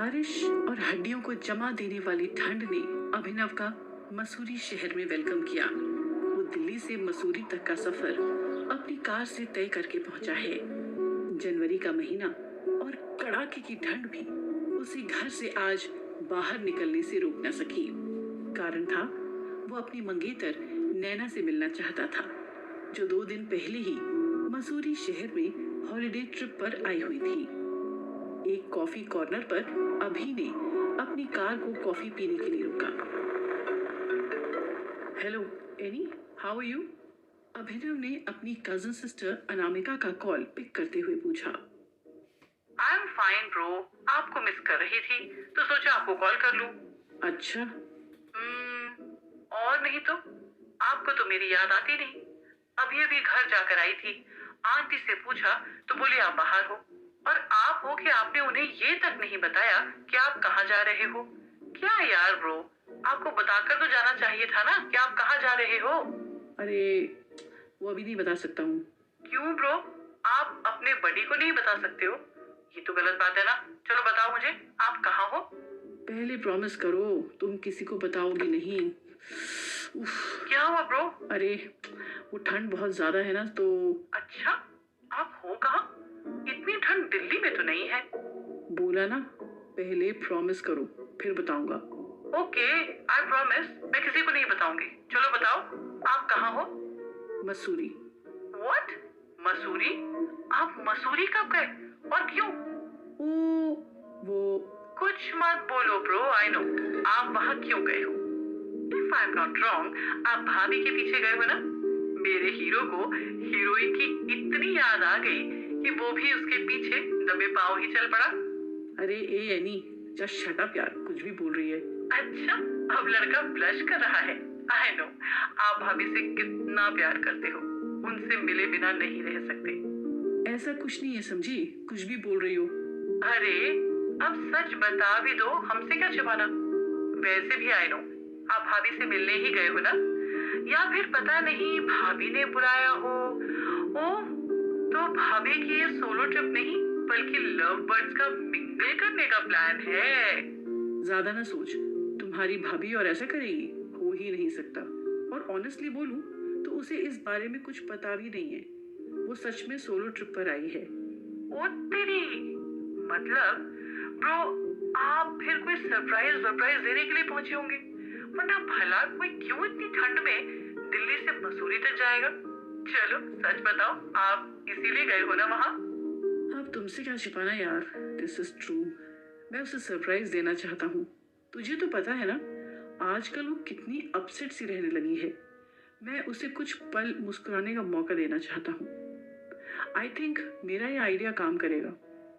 बारिश और हड्डियों को जमा देने वाली ठंड ने अभिनव का मसूरी शहर में वेलकम किया। वो दिल्ली से मसूरी तक का सफर अपनी कार से तय करके पहुंचा है। जनवरी का महीना और कड़ाके की ठंड भी उसे घर से आज बाहर निकलने से रोक न सकी। कारण था वो अपनी मंगेतर नैना से मिलना चाहता था, जो 2 दिन पहले ही मसूरी शहर में हॉलिडे ट्रिप पर आई हुई थी। एक कॉफी कॉर्नर पर अभी ने अपनी कार को कॉफी पीने के लिए रुका। Hello Annie, how are you? Abhinav ने अपनी कजन सिस्टर अनामिका का कॉल पिक करते हुए पूछा। आई एम फाइन ब्रो, आपको मिस कर रही थी तो सोचा आपको कॉल कर लूं। अच्छा, और नहीं तो आपको तो मेरी याद आती नहीं। अभी अभी घर जाकर आई थी, आंटी से पूछा तो बोली आप बाहर हो, और आप हो कि आपने उन्हें ये तक नहीं बताया कि आप कहाँ जा रहे हो। क्या यार ब्रो, आपको बताकर तो जाना चाहिए था ना कि आप कहाँ जा रहे हो। अरे वो अभी नहीं बता सकता हूँ। क्यों ब्रो, आप अपने बड़ी को नहीं बता सकते हो? ये तो गलत बात है ना। चलो बताओ मुझे, आप कहाँ हो? पहले प्रॉमिस करो तुम किसी को बताओगी नहीं। क्या हुआ ब्रो? अरे वो ठंड बहुत ज्यादा है ना तो। अच्छा, आप हो कहाँ? इतनी ठंड दिल्ली में तो नहीं है। बोला ना, पहले प्रॉमिस करो फिर बताऊंगा। ओके, आई प्रॉमिस, मैं किसी को नहीं बताऊंगी। चलो बताओ, आप कहाँ हो? मसूरी। व्हाट? मसूरी? आप मसूरी कब गए और क्यों? वो कुछ मत बोलो ब्रो, आई नो आप वहाँ क्यों गए हो। If I am not wrong, आप भाभी के पीछे गए हो ना। मेरे हीरो को हीरोइन की इतनी याद आ गई कि वो भी उसके पीछे दबे पांव ही चल पड़ा। अरे ए एनी, जस्ट शट अप यार, कुछ भी बोल रही है। अच्छा, अब लड़का ब्लश कर रहा है। आई नो आप भाभी से कितना प्यार करते हो, उनसे मिले बिना नहीं रह सकते। ऐसा कुछ नहीं है समझी, कुछ भी बोल रही हो। अरे अब सच बता भी दो, हमसे क्या छिपाना। वैसे भी आई नो आप भाभी से मिलने ही गए हो ना, या फिर पता नहीं भाभी ने बुलाया हो। ओ, तो भाभी की ये सोलो ट्रिप नहीं बल्कि लव बर्ड्स का मिंगल करने का प्लान है। ज्यादा ना सोच, तुम्हारी भाभी और ऐसा करेगी? हो ही नहीं सकता। और ऑनेस्टली बोलूं तो उसे इस बारे में कुछ पता भी नहीं है। वो सच में सोलो ट्रिप पर आई है। ओ तेरी, मतलब ब्रो आप फिर कोई सरप्राइज देने के लिए पहुंचे होंगे, वरना भला कोई क्यों इतनी ठंड में दिल्ली से मसूरी तक जाएगा। चलो सच बताओ, आप इसीलिए गए हो ना वहाँ? अब तुमसे क्या छिपाना यार, दिस इज ट्रू। मैं उसे सरप्राइज देना चाहता हूँ। तुझे तो पता है ना आजकल वो कितनी अपसेट सी रहने लगी है। मैं उसे कुछ पल मुस्कुराने का मौका देना चाहता हूँ। आई थिंक मेरा ये आइडिया काम करेगा।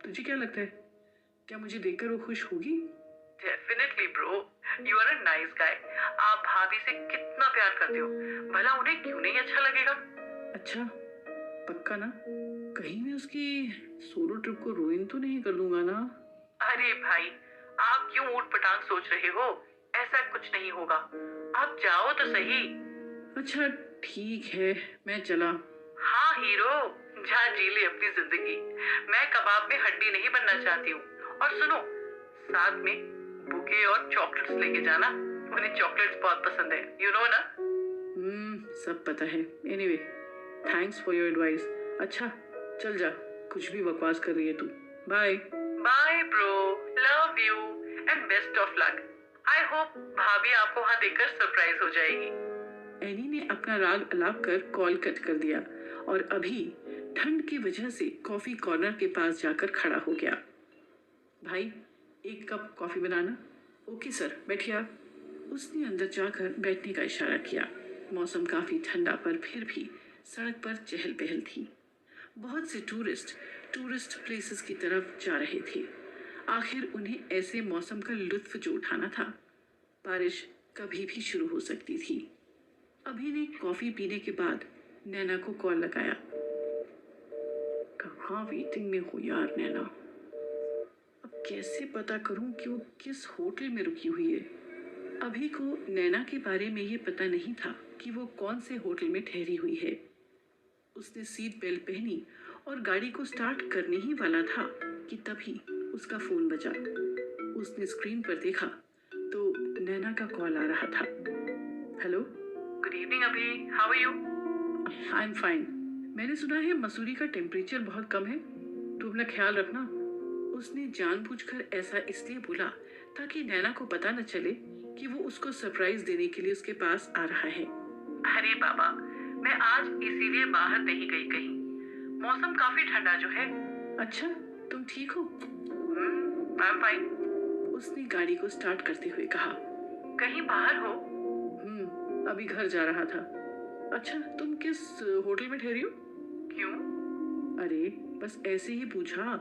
तुझे क्या लगता है, क्या मुझे देखकर वो खुश होगी? Definitely bro, you are a nice guy. आप भाभी से कितना प्यार करते हो, भला उन्हें क्यों नहीं अच्छा लगेगा। अच्छा, पक्का ना? कहीं मैं उसकी सोलो ट्रिप को रुइन तो नहीं कर दूंगा ना? अरे भाई, आप क्यों ऊट पटांग सोच रहे हो, ऐसा कुछ नहीं होगा। आप जाओ तो सही। अच्छा ठीक है, मैं चला। हाँ हीरो, जा जी ले अपनी जिंदगी। मैं कबाब में हड्डी नहीं बनना चाहती हूँ। और सुनो, साथ में बुके और चॉकलेट्स लेके जाना, उन्हें चॉकलेट्स बहुत पसंद है, यू नो ना। सब पता है। Anyway, thanks for your advice. अच्छा चल जा, कुछ भी बकवास कर रही है तू। Bye. Bye bro, love you and best of luck. I hope भाभी आपको वहां देखकर सरप्राइज हो जाएगी। एनी ने अपना राग अलाप कर कॉल कट कर दिया और अभी ठंड की वजह से कॉफी कॉर्नर के पास जाकर खड़ा हो गया। भाई, 1 कप कॉफी बनाना। ओके सर, बैठिए आप। उसने अंदर जाकर बैठने का इशारा किया। मौसम काफी ठंडा पर फिर भी सड़क पर चहल पहल थी। बहुत से टूरिस्ट प्लेसेस की तरफ जा रहे थे। आखिर उन्हें ऐसे मौसम का लुत्फ जो उठाना था। बारिश कभी भी शुरू हो सकती थी। अभी ने कॉफी पीने के बाद नैना को कॉल लगाया। कहाँ वेटिंग में हो यार नैना? अब कैसे पता करूं कि वो किस होटल में रुकी हुई है? अभी को नैना के बारे में ये पता नहीं था कि वो कौन से होटल में ठहरी हुई है। उसने सीट बेल्ट पहनी और गाड़ी को स्टार्ट करने ही वाला था कि तभी उसका फोन बजा। उसने स्क्रीन पर देखा तो नैना का कॉल आ रहा था। Hello, good evening Abhi, how are you? I am fine. मैंने सुना है मसूरी का टेम्परेचर बहुत कम है, तो अपना ख्याल रखना। उसने जानबूझकर ऐसा इसलिए बोला ताकि नैना को पता न चले कि वो उसको सरप्राइज देने के लिए उसके पास आ रहा है। अरे बाबा, मैं आज इसीलिए बाहर नहीं गई कहीं। मौसम काफी ठंडा जो है। अच्छा, तुम ठीक हो? आई एम फाइन। उसने गाड़ी को स्टार्ट करते हुए कहा। कहीं बाहर हो? अभी घर जा रहा था। अच्छा, तुम किस होटल में ठहरी हो? क्यों? अरे बस ऐसे ही पूछा,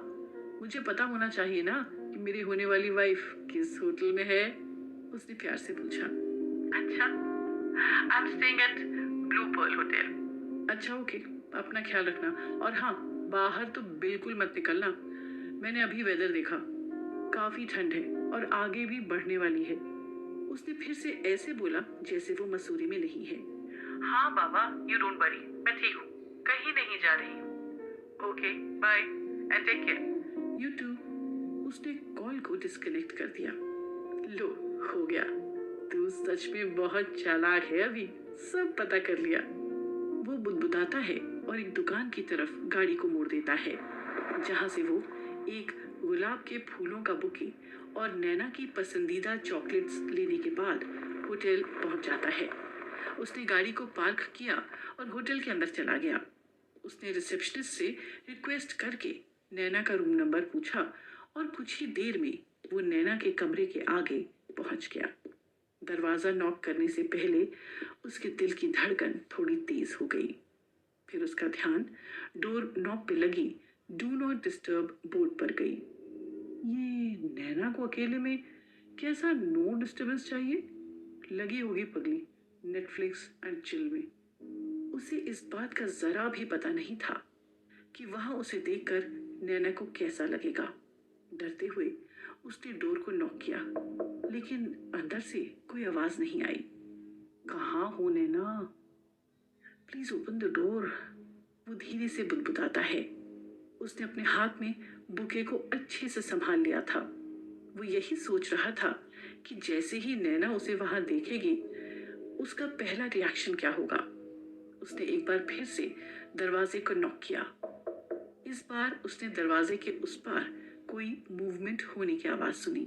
मुझे पता होना चाहिए ना कि मेरी होने वाली वाइफ किस होटल में है। उसने प्यार से पूछा। अच्छा, I am staying at blue pearl hotel. अच्छा ओके, अपना ख्याल रखना। और हाँ, बाहर तो बिल्कुल मत निकलना। मैंने अभी वेदर देखा, काफी ठंड है और आगे भी बढ़ने वाली है। उसने फिर से ऐसे बोला जैसे वो मसूरी में नहीं है। हाँ बाबा, यू डोंट वरी, मैं ठीक हूँ, कहीं नहीं जा रही हूँ। Okay, bye and take care. You too. उसने कॉल को डिस्कनेक्ट कर दिया। लो, हो गया। तू सच में बहुत चालाक है, अभी सब पता कर लिया। वो बुदबुदाता है और एक दुकान की तरफ गाड़ी को मोड़ देता है, जहां से वो एक गुलाब के फूलों का बुके और नैना की पसंदीदा चॉकलेट्स लेने के बाद होटल पहुंच जाता है। उसने गाड़ी को पार्क किया और होटल के अंदर चला गया। उसने रिसेप्शनिस्ट से रिक्वेस्ट करके नैना का रूम नंबर पूछा और कुछ ही देर में वो नैना के कमरे के आगे पहुंच गया। दरवाजा नॉक करने से पहले उसके दिल की धड़कन थोड़ी तेज हो गई। फिर उसका ध्यान डोर नॉब पे लगी डू नॉट डिस्टर्ब बोर्ड पर गई। ये नैना को अकेले में कैसा नो डिस्टर्बेंस चाहिए? लगी होगी पगली नेटफ्लिक्स एंड चिल में। उसे इस बात का जरा भी पता नहीं था कि वहां उसे देखकर नैना को कैसा लगेगा। डरते हुए उसने डोर को नॉक किया, लेकिन अंदर से कोई आवाज नहीं आई। कहाँ हो Naina? Please open the door. वो धीरे से बुदबुदाता है। उसने अपने हाथ में बुके को अच्छे से संभाल लिया था। वो यही सोच रहा था कि जैसे ही नैना उसे वहां देखेगी उसका पहला रिएक्शन क्या होगा। उसने एक बार फिर से दरवाजे को नॉक किया। इस बार उसने दरवाजे के उस पार कोई मूवमेंट होने की आवाज सुनी।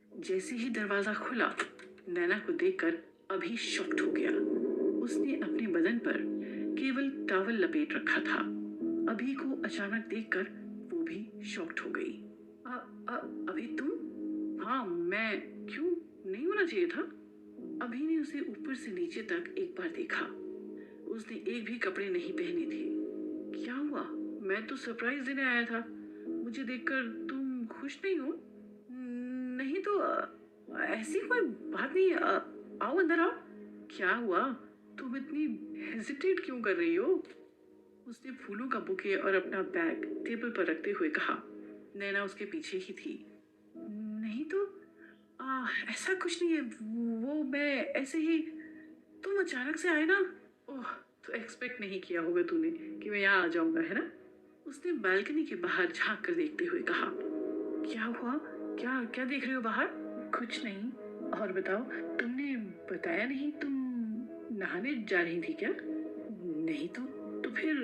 जैसे ही दरवाजा खुला, नैना को देखकर अभी शॉक्ड हो गया। उसने अपने बदन पर केवल टॉवल लपेट रखा था। अभी को अचानक देखकर वो भी शॉक्ड हो गई। अभी तुम? हाँ मैं। क्यों, नहीं होना चाहिए था? अभी ने उसे ऊपर से नीचे तक एक बार देखा। उसने एक भी कपड़े नहीं पहने थे। क्या हुआ? मैं तो सरप्राइज देने आया था। मुझे देखकर तुम खुश नहीं हो? नहीं तो ऐसी कोई बात नहीं। आओ अंदर आओ। क्या हुआ? तुम इतनी हेजिटेट क्यों कर रही हो? उसने फूलों का बुके और अपना बैग टेबल पर रखते हुए कहा। नैना उसके पीछे ही थी। नहीं तो ऐसा कुछ नहीं है। वो मैं ऐसे ही, तुम अचानक से आए ना। ओह, तो एक्सपेक्ट नहीं किया होगा तूने कि मैं यहाँ आ जाऊंगा, है ना? उसने बालकनी के बाहर झांक कर देखते हुए कहा। क्या हुआ? क्या क्या देख रहे हो बाहर? कुछ नहीं। और बताओ, तुमने बताया नहीं तुम नहाने जा रही थी क्या? नहीं तो फिर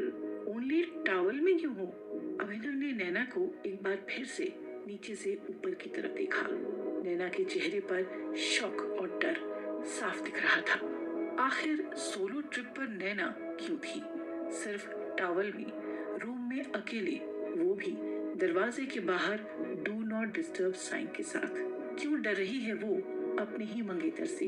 ओनली टॉवल में क्यों हो? अभिनव ने नैना को एक बार फिर से नीचे से ऊपर की तरफ देखा। नैना के चेहरे पर शॉक और डर साफ दिख रहा था। आखिर सोलो ट्रिप पर नैना क्यों थी? सिर्फ टॉवल में, रूम में अकेले, वो भी दरवाजे के बाहर डू नॉट डिस्टर्ब साइन के साथ। क्यों डर रही है वो अपने ही मंगेतर से?